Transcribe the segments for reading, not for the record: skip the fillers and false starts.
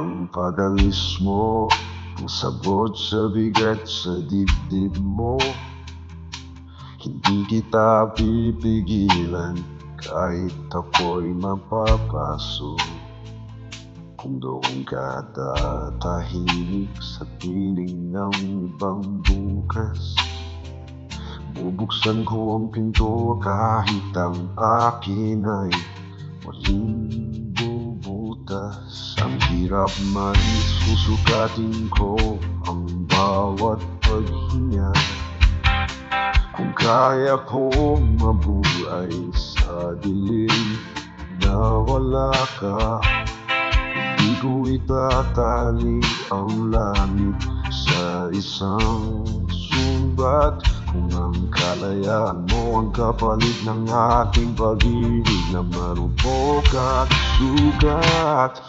Ang pag-alis mo, ang sabot sa bigat sa dibdib mo. Hindi kita pipigilan kahit ako'y mapapaso. Kung doon ka tatahimik sa piling ng ibang bukas, bubuksan ko ang pinto kahit ang akin ay walang bubutas. Ang hirap man, susukatin ko ang bawat paghinga. Kung kaya kong mabuhay sa dilim na wala ka, hindi ko itatali ang langit sa isang sumbat. Kung ang kalayaan mo ang kapalit ng ating pag-ibig na marupok at sugat,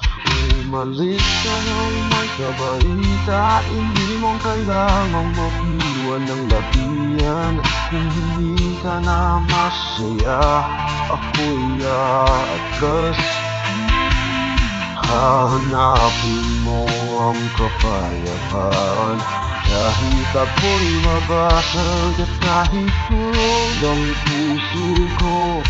umalis ka ng may kabaitan. Hindi mo kailangang mag-iwan ng lapihan. Kung hindi ka na masaya, ako'y aatras. Hahanapin mo ang kapayapaan kahit ako'y mabasag at kahit tulog ang puso ko.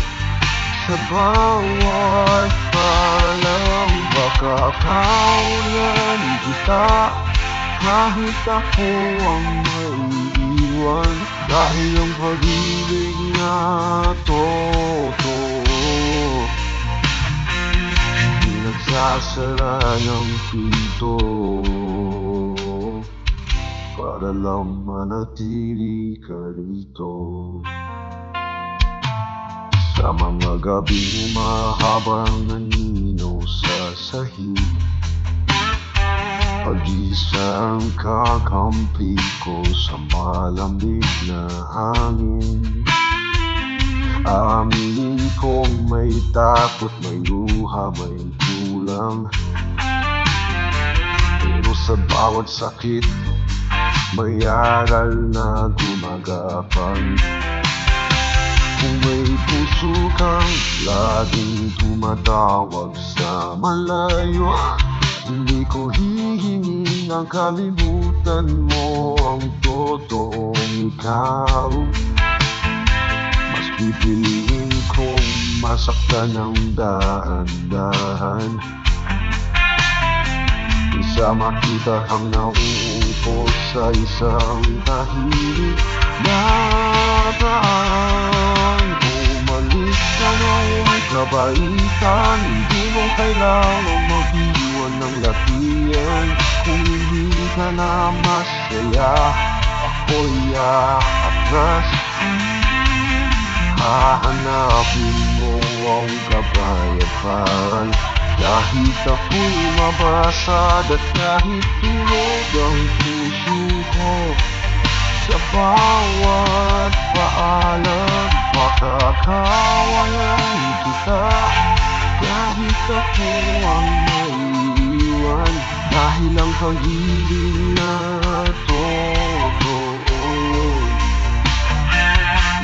Sa bawat palang baka kaulan kita, kahit ako ang maiiwan. Dahil ang pag-ibig na totoo nagsasara ng pinto para lang manatili ka rito. Sa mga gabing mahabang nanino sa sahig, pag-isang kakampi ko sa malamig na hangin. Aminin kong may takot, may luha, may kulang, pero sa bawat sakit may aral na gumagapang. Kung may puso kang laging tumatawag sa malayo, hindi ko hihingin ang kalimutan mo ang totoong ikaw. Mas pipiliin kong masaktan ng dahan-dahan isama kita ang nauupo sa isang tahimik na daan. Umalis ka na may kabaitan. Hindi mo kailangang mag-iwan ng lapihan. Kung hindi ka na masaya, ako'y aatras. Hahanapin mo ang kapayapaan kahit ako'y mabasag at kahit tulog ang puso ko. Sa bawat paalam makakawalan kita, kahit ako ang maiiwan. Dahil ang pag-ibig na totoo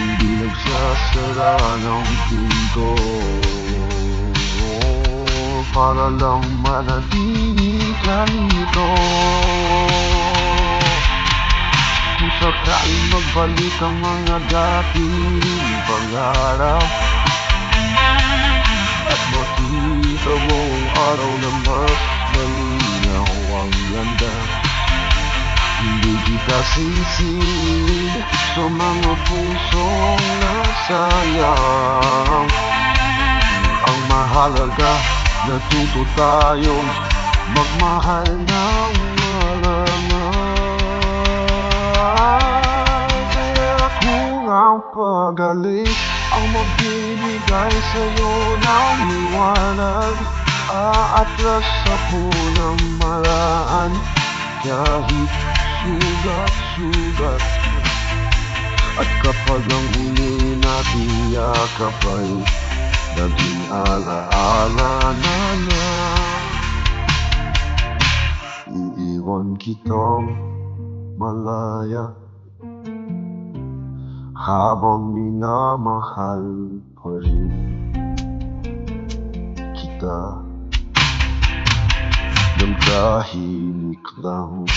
hindi nagsasara ng pinto para lang manatili ka rito. Kung sakaling magbalik ang mga dating pangarap at makita mo ang araw na mas malinaw ang ganda, hindi kita sisihin sa mga pusong nasayang. Ang mahalaga, natuto tayong magmahal ng marangal. Kaya kung ang pag-alis ang magbibigay sa'yo ng liwanag, aatras ako ng maraan kahit sugat-sugat. At kapag ang huli natin yakap ay naging alaala na lang, iiwan kitang malaya habang minamahal pa rin kita. ng tahimik lang.